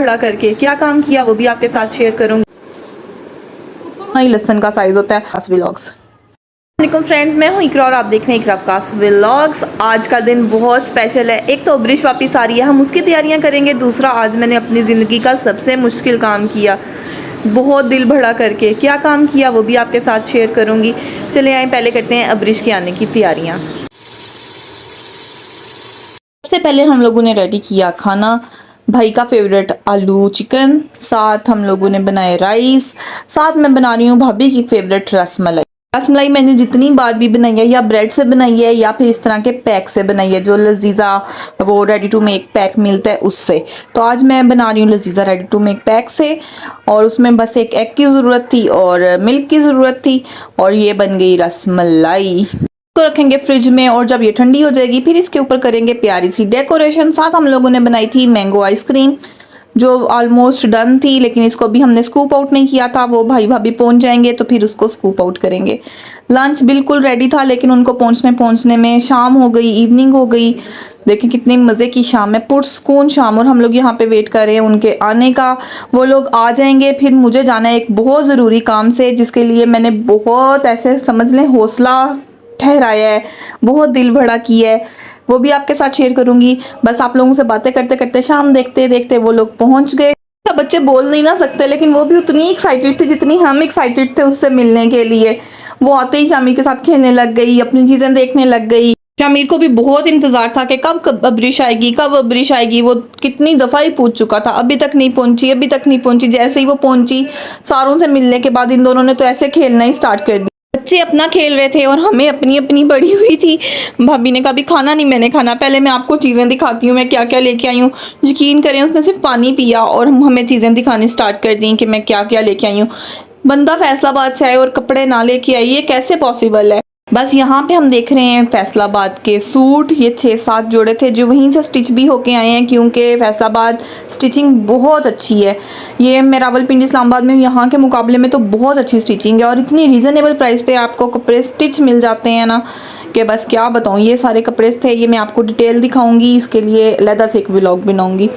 भड़ा करके क्या काम किया वो भी आपके साथ शेयर करूँगी। नहीं लहसन का साइज़ होता है इकरास व्लॉग्स। वालेकुम फ्रेंड्स, मैं हूँ इकरा और आप देख रहे हैं इकरास व्लॉग्स। आज का दिन बहुत स्पेशल है। एक तो अब्रिश वापस आ रही है, हम उसकी तैयारियाँ करेंगे। दूसरा, आज मैंने अपनी ज़िंदगी का सबसे मुश्किल काम किया, बहुत दिल भड़ा करके। क्या काम किया वो भी आपके साथ शेयर करूँगी। चले आए पहले करते हैं अब्रिश के आने की तैयारियाँ। सबसे पहले हम लोगों ने रेडी किया खाना, भाई का फेवरेट आलू चिकन, साथ हम लोगों ने बनाए राइस, साथ मैं बना रही हूँ भाभी की फेवरेट रसमलाई। रसमलाई मैंने जितनी बार भी बनाई है या ब्रेड से बनाई है या फिर इस तरह के पैक से बनाई है, जो लजीजा वो रेडी टू मेक पैक मिलता है उससे। तो आज मैं बना रही हूँ Lazeeza ready to make pack से, और उसमें बस एक एग की ज़रूरत थी और मिल्क की ज़रूरत थी, और ये बन गई रसमलाई। को रखेंगे फ्रिज में, और जब ये ठंडी हो जाएगी फिर इसके ऊपर करेंगे प्यारी सी डेकोरेशन। साथ हम लोगों ने बनाई थी मैंगो आइसक्रीम, जो ऑलमोस्ट डन थी, लेकिन इसको भी हमने स्कूप आउट नहीं किया था। वो भाई भाभी पहुंच जाएंगे तो फिर उसको स्कूप आउट करेंगे। लंच बिल्कुल रेडी था, लेकिन उनको पहुंचने में शाम हो गई, इवनिंग हो गई। देखिए कितनी मज़े की शाम है, पुरसकून शाम, और हम लोग यहाँ पे वेट कर रहे हैं उनके आने का। वो लोग आ जाएंगे, फिर मुझे जाना है एक बहुत ज़रूरी काम से, जिसके लिए मैंने बहुत ऐसे समझ लें हौसला ठहराया है, बहुत दिल भड़ा किया है। वो भी आपके साथ शेयर करूंगी। बस आप लोगों से बातें करते करते शाम देखते देखते वो लोग पहुंच गए। बच्चे बोल नहीं ना सकते, लेकिन वो भी उतनी एक्साइटेड थे जितनी हम एक्साइटेड थे उससे मिलने के लिए। वो आते ही शामिर के साथ खेलने लग गई, अपनी चीजें देखने लग गई। शामिर को भी बहुत इंतजार था कि कब अब्रिश आएगी, कब अब्रिश आएगी। वो कितनी दफा ही पूछ चुका था, अभी तक नहीं पहुंची, अभी तक नहीं पहुंची। जैसे ही वो पहुंची, सारों से मिलने के बाद इन दोनों ने तो ऐसे खेलना ही स्टार्ट कर दिया। बच्चे अपना खेल रहे थे और हमें अपनी अपनी पड़ी हुई थी। भाभी ने कहा भी खाना नहीं मैंने खाना, पहले मैं आपको चीज़ें दिखाती हूँ मैं क्या क्या लेके आई हूँ। यकीन करें उसने सिर्फ पानी पिया और हमें चीज़ें दिखानी स्टार्ट कर दी कि मैं क्या क्या लेके आई हूँ। बंदा फैसलाबाद से आए और कपड़े ना लेके आई, ये कैसे पॉसिबल है। बस यहाँ पे हम देख रहे हैं फैसलाबाद के सूट। ये 6-7 जोड़े थे जो वहीं से स्टिच भी होके आए हैं, क्योंकि फैसलाबाद स्टिचिंग बहुत अच्छी है। ये मैं रावलपिंडी इस्लामाबाद में यहाँ के मुकाबले में तो बहुत अच्छी स्टिचिंग है, और इतनी रीज़नेबल प्राइस पे आपको कपड़े स्टिच मिल जाते हैं ना कि बस क्या बताऊँ। ये सारे कपड़े थे, ये मैं आपको डिटेल दिखाऊंगी, इसके लिए अलग से एक व्लॉग बनाऊंगी।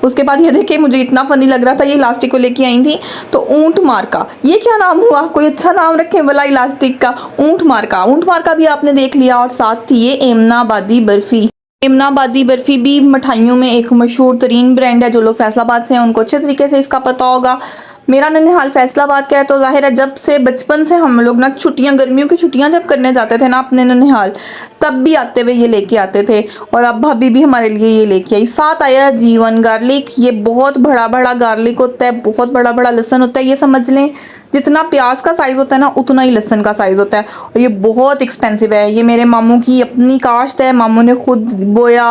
उसके बाद ये देखिए, मुझे इतना फनी लग रहा था, ये इलास्टिक को लेके आई थी तो ऊंट मार्का, ये क्या नाम हुआ, कोई अच्छा नाम रखें वाला इलास्टिक का। ऊंट मार्का, ऊंट मार्का भी आपने देख लिया। और साथ थी ये एमनाबादी बर्फी। एमनाबादी बर्फी भी मिठाइयों में एक मशहूर तरीन ब्रांड है। जो लोग फैसलाबाद से हैं उनको अच्छे तरीके से इसका पता होगा। मेरा ननिहाल फैसलाबाद का है, तो जाहिर है जब से बचपन से हम लोग ना छुट्टियां, गर्मियों की छुट्टियां जब करने जाते थे ना अपने ननिहाल, तब भी आते हुए ये लेके आते थे, और अब भाभी भी हमारे लिए ये लेके आई। साथ आया जीवन गार्लिक। ये बहुत बड़ा बड़ा गार्लिक होता है, बहुत बड़ा बड़ा लहसुन होता है। ये समझ लें जितना प्याज का साइज़ होता है ना उतना ही लहसुन का साइज़ होता है, और ये बहुत एक्सपेंसिव है। ये मेरे मामू की अपनी काश्त है, मामू ने खुद बोया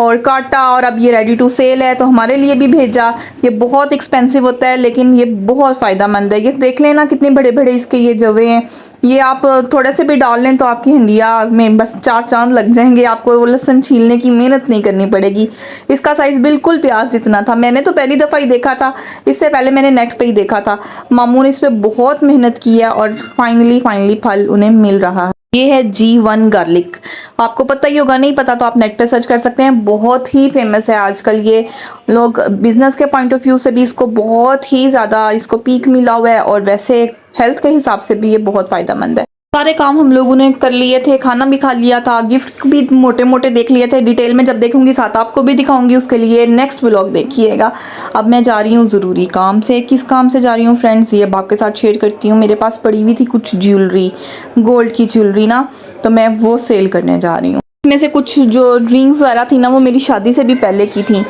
और काटा, और अब ये रेडी टू सेल है तो हमारे लिए भी भेजा। ये बहुत एक्सपेंसिव होता है, लेकिन ये बहुत फ़ायदेमंद है। ये देख लेना कितने बड़े बड़े इसके ये जवे हैं। ये आप थोड़े से भी डाल लें तो आपकी हंडिया में बस 4 चांद लग जाएंगे। आपको वो लहसुन छीलने की मेहनत नहीं करनी पड़ेगी। इसका साइज़ बिल्कुल प्याज जितना था। मैंने तो पहली दफ़ा ही देखा था, इससे पहले मैंने नेट पे ही देखा था। मामू ने इस पर बहुत मेहनत की है और फाइनली फल उन्हें मिल रहा है। ये है G1 गार्लिक। आपको पता ही होगा, नहीं पता तो आप नेट पे सर्च कर सकते हैं। बहुत ही फेमस है आजकल। ये लोग बिजनेस के पॉइंट ऑफ व्यू से भी इसको बहुत ही ज़्यादा इसको पीक मिला हुआ है, और वैसे हेल्थ के हिसाब से भी ये बहुत फ़ायदेमंद है। सारे काम हम लोगों ने कर लिए थे, खाना भी खा लिया था, गिफ्ट भी मोटे मोटे देख लिए थे। डिटेल में जब देखूंगी साथ आपको भी दिखाऊंगी, उसके लिए नेक्स्ट व्लॉग देखिएगा। अब मैं जा रही हूँ ज़रूरी काम से। किस काम से जा रही हूँ फ्रेंड्स, ये अब आपके साथ शेयर करती हूँ। मेरे पास पड़ी हुई थी कुछ ज्वेलरी, गोल्ड की ज्वेलरी ना, तो मैं वो सेल करने जा रही हूँ। में से कुछ जो रिंग्स वगैरह थी ना वो मेरी शादी से भी पहले की थी,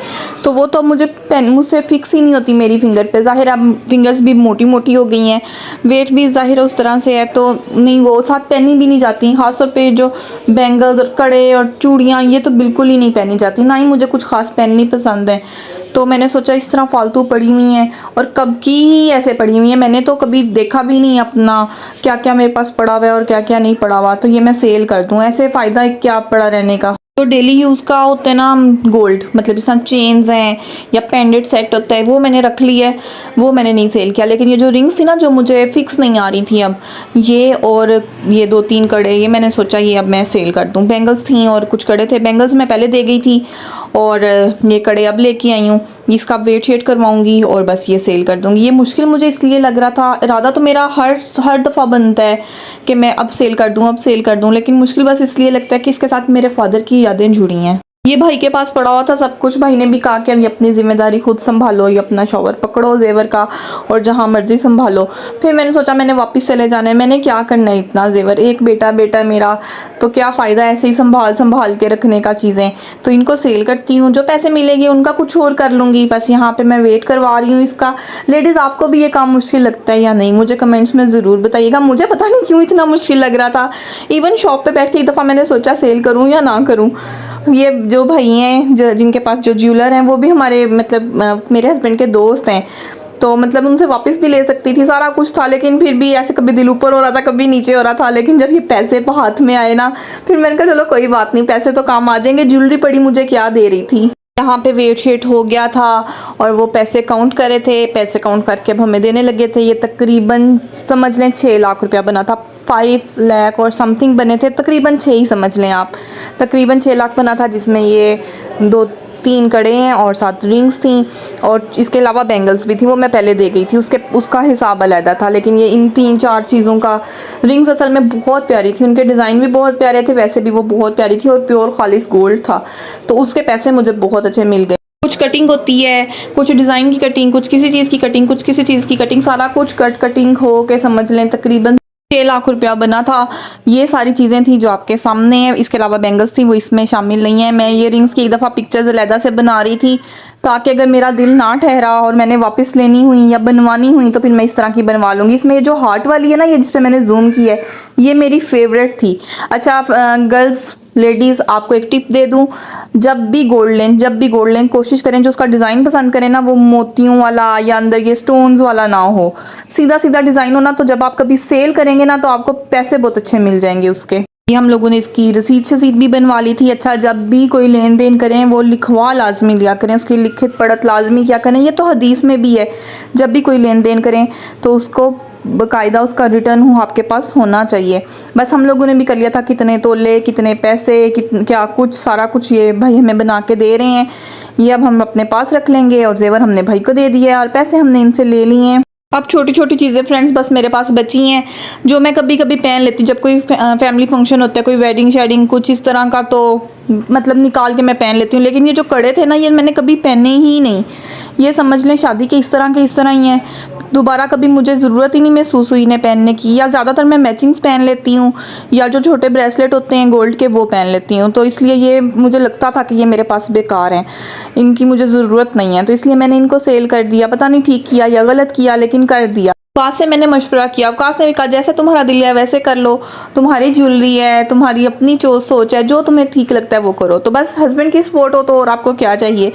तो वो तो मुझसे फिक्स ही नहीं होती मेरी फिंगर पे। ज़ाहिर अब फिंगर्स भी मोटी मोटी हो गई हैं, वेट भी ज़ाहिर उस तरह से है, तो नहीं वो साथ पहनी भी नहीं जाती। ख़ासतौर पे जो बैंगल्स और कड़े और चूड़ियाँ, ये तो बिल्कुल ही नहीं पहनी जाती, ना ही मुझे कुछ ख़ास पहननी पसंद है। तो मैंने सोचा इस तरह फालतू पड़ी हुई हैं, और कब की ही ऐसे पड़ी हुई हैं, मैंने तो कभी देखा भी नहीं अपना क्या क्या मेरे पास पड़ा हुआ है और क्या क्या नहीं पड़ा हुआ। तो ये मैं सेल कर दूँ, ऐसे फ़ायदा क्या पड़ा रहने का। तो डेली यूज़ का होता है ना गोल्ड, मतलब इस तरह चेन्स हैं या पेंडेंट सेट होता है, वो मैंने रख ली है, वो मैंने नहीं सेल किया। लेकिन ये जो रिंग्स थी ना जो मुझे फिक्स नहीं आ रही थी, अब ये और ये 2-3 कड़े, ये मैंने सोचा ये अब मैं सेल कर दूँ। बैंगल्स थी और कुछ कड़े थे, बैंगल्स मैं पहले दे गई थी और ये कड़े अब लेके आई हूँ। इसका वेट शेड करवाऊंगी और बस ये सेल कर दूंगी। ये मुश्किल मुझे इसलिए लग रहा था, इरादा तो मेरा हर दफ़ा बनता है कि मैं अब सेल कर दूं, अब सेल कर दूं, लेकिन मुश्किल बस इसलिए लगता है कि इसके साथ मेरे फादर की यादें जुड़ी हैं। ये भाई के पास पड़ा हुआ था सब कुछ। भाई ने भी कहा कि अब ये अपनी जिम्मेदारी खुद संभालो, ये अपना शॉवर पकड़ो जेवर का और जहाँ मर्जी संभालो। फिर मैंने सोचा मैंने वापस चले जाना है, मैंने क्या करना है इतना जेवर, एक बेटा बेटा मेरा, तो क्या फ़ायदा ऐसे ही संभाल संभाल के रखने का चीज़ें। तो इनको सेल करती हूँ, जो पैसे मिलेंगे उनका कुछ और कर लूँगी। बस यहाँ पर मैं वेट करवा रही हूँ इसका। लेडीज़ आपको भी ये काम मुश्किल लगता है या नहीं, मुझे कमेंट्स में ज़रूर बताइएगा। मुझे पता नहीं क्यों इतना मुश्किल लग रहा था। इवन शॉप पे बैठ के एक दफ़ा मैंने सोचा सेल करूँ या ना करूँ। ये जो भाई हैं जिनके पास जो ज्वेलर हैं वो भी हमारे मतलब मेरे हस्बैंड के दोस्त हैं, तो मतलब उनसे वापस भी ले सकती थी, सारा कुछ था, लेकिन फिर भी ऐसे कभी दिल ऊपर हो रहा था कभी नीचे हो रहा था। लेकिन जब ये पैसे हाथ में आए ना, फिर मैंने कहा चलो कोई बात नहीं, पैसे तो काम आ जाएंगे। ज्वेलरी पड़ी मुझे क्या दे रही थी। यहाँ पे वेट शेट हो गया था और वो पैसे काउंट करे थे, पैसे काउंट करके अब हमें देने लगे थे। ये तकरीबन समझ लें 6 लाख रुपया बना था, 5 लाख और समथिंग बने थे, तकरीबन 6 ही समझ लें आप, तकरीबन 6 लाख बना था, जिसमें ये 2-3 कड़े हैं और 7 रिंग्स थी और इसके अलावा बैंगल्स भी थी, वो मैं पहले दे गई थी, उसका हिसाब अलग था। लेकिन ये इन 3-4 चीज़ों का, रिंग्स असल में बहुत प्यारी थी, उनके डिज़ाइन भी बहुत प्यारे थे, वैसे भी वो बहुत प्यारी थी और प्योर खालिस गोल्ड था, तो उसके पैसे मुझे बहुत अच्छे मिल गए। कुछ कटिंग होती है, कुछ डिज़ाइन की कटिंग, कुछ किसी चीज़ की कटिंग, कुछ किसी चीज़ की कटिंग, सारा कुछ कटिंग हो के समझ लें तकरीबन 6 लाख रुपया बना था। ये सारी चीज़ें थी जो आपके सामने हैं। इसके अलावा बैंगल्स थी वो इसमें शामिल नहीं है। मैं ये रिंग्स की एक दफ़ा पिक्चर्स अलहदा से बना रही थी ताकि अगर मेरा दिल ना ठहरा और मैंने वापस लेनी हुई या बनवानी हुई तो फिर मैं इस तरह की बनवा लूँगी। इसमें ये जो हार्ट वाली है ना, ये जिस पे मैंने जूम की है, ये मेरी फेवरेट थी। अच्छा गर्ल्स लेडीज़ आपको एक टिप दे दूं, जब भी गोल्ड लें कोशिश करें जो उसका डिज़ाइन पसंद करें ना, वो मोतियों वाला या अंदर ये स्टोन्स वाला ना हो, सीधा सीधा डिज़ाइन हो ना, तो जब आप कभी सेल करेंगे ना तो आपको पैसे बहुत अच्छे मिल जाएंगे उसके। ये हम लोगों ने इसकी रसीद भी बनवा ली थी। अच्छा जब भी कोई लेन देन करें वो लिखवा लाजमी लिया करें, उसकी लिखित पढ़त लाजमी क्या करें, ये तो हदीस में भी है, जब भी कोई लेन देन करें तो उसको बाकायदा उसका रिटर्न हो आपके पास होना चाहिए। बस हम लोगों ने भी कर लिया था, कितने तोले, कितने पैसे, क्या कुछ सारा कुछ ये भाई हमें बना के दे रहे हैं। ये अब हम अपने पास रख लेंगे और जेवर हमने भाई को दे दिया और पैसे हमने इनसे ले लिए हैं। अब छोटी छोटी चीज़ें फ्रेंड्स बस मेरे पास बची हैं जो मैं कभी कभी पहन लेती हूँ जब कोई फैमिली फंक्शन होता है, कोई वेडिंग शेडिंग कुछ इस तरह का, तो मतलब निकाल के मैं पहन लेती हूँ। लेकिन ये जो कड़े थे ना, ये मैंने कभी पहने ही नहीं। ये समझ लें शादी के इस तरह ही हैं, दोबारा कभी मुझे ज़रूरत ही नहीं महसूस हुई इन्हें पहनने की। या ज़्यादातर मैं मैचिंग्स पहन लेती हूँ या जो छोटे ब्रेसलेट होते हैं गोल्ड के वो पहन लेती हूँ, तो इसलिए ये मुझे लगता था कि ये मेरे पास बेकार हैं, इनकी मुझे ज़रूरत नहीं है, तो इसलिए मैंने इनको सेल कर दिया। पता नहीं ठीक किया या गलत किया, लेकिन कर दिया। अवकाश से मैंने मशवरा किया, अवकाश ने भी कहा जैसे तुम्हारा दिल है वैसे कर लो, तुम्हारी ज्वेलरी है, तुम्हारी अपनी सोच है, जो तुम्हें ठीक लगता है वो करो। तो बस हस्बैंड की सपोर्ट हो तो और आपको क्या चाहिए।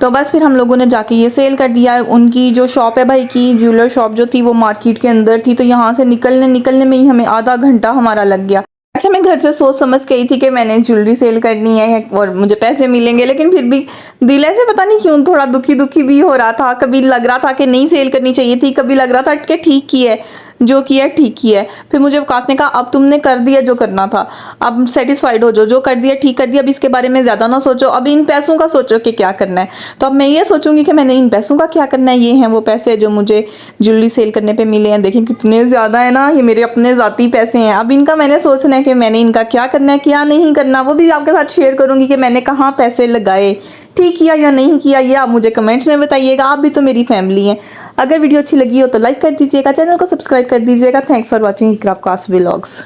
तो बस फिर हम लोगों ने जाके ये सेल कर दिया। उनकी जो शॉप है भाई की, ज्वेलर शॉप जो थी वो मार्केट के अंदर थी, तो यहाँ से निकलने में ही हमें आधा घंटा हमारा लग गया। अच्छा मैं घर से सोच समझ गई थी कि मैंने ज्वेलरी सेल करनी है और मुझे पैसे मिलेंगे, लेकिन फिर भी दिल ऐसे पता नहीं क्यों थोड़ा दुखी भी हो रहा था। कभी लग रहा था कि नहीं सेल करनी चाहिए थी, कभी लग रहा था कि ठीक की है, जो किया ठीक ही है। फिर मुझे अवकाश ने कहा अब तुमने कर दिया जो करना था, अब सेटिस्फाइड हो, जो कर दिया ठीक कर दिया, अब इसके बारे में ज़्यादा ना सोचो, अब इन पैसों का सोचो कि क्या करना है। तो अब मैं ये सोचूंगी कि मैंने इन पैसों का क्या करना है। ये हैं वो पैसे जो मुझे ज्वेलरी सेल करने पे मिले हैं, देखें कितने ज़्यादा है ना, ये मेरे अपने ज़ाती पैसे हैं। अब इनका मैंने सोचना है कि मैंने इनका क्या करना है क्या नहीं करना, वो भी आपके साथ शेयर करूँगी कि मैंने कहाँ पैसे लगाए, ठीक किया या नहीं किया, ये आप मुझे कमेंट्स में बताइएगा। आप भी तो मेरी फैमिली हैं। अगर वीडियो अच्छी लगी हो तो लाइक कर दीजिएगा, चैनल को सब्सक्राइब कर दीजिएगा। Thanks for watching Iqra vlogs.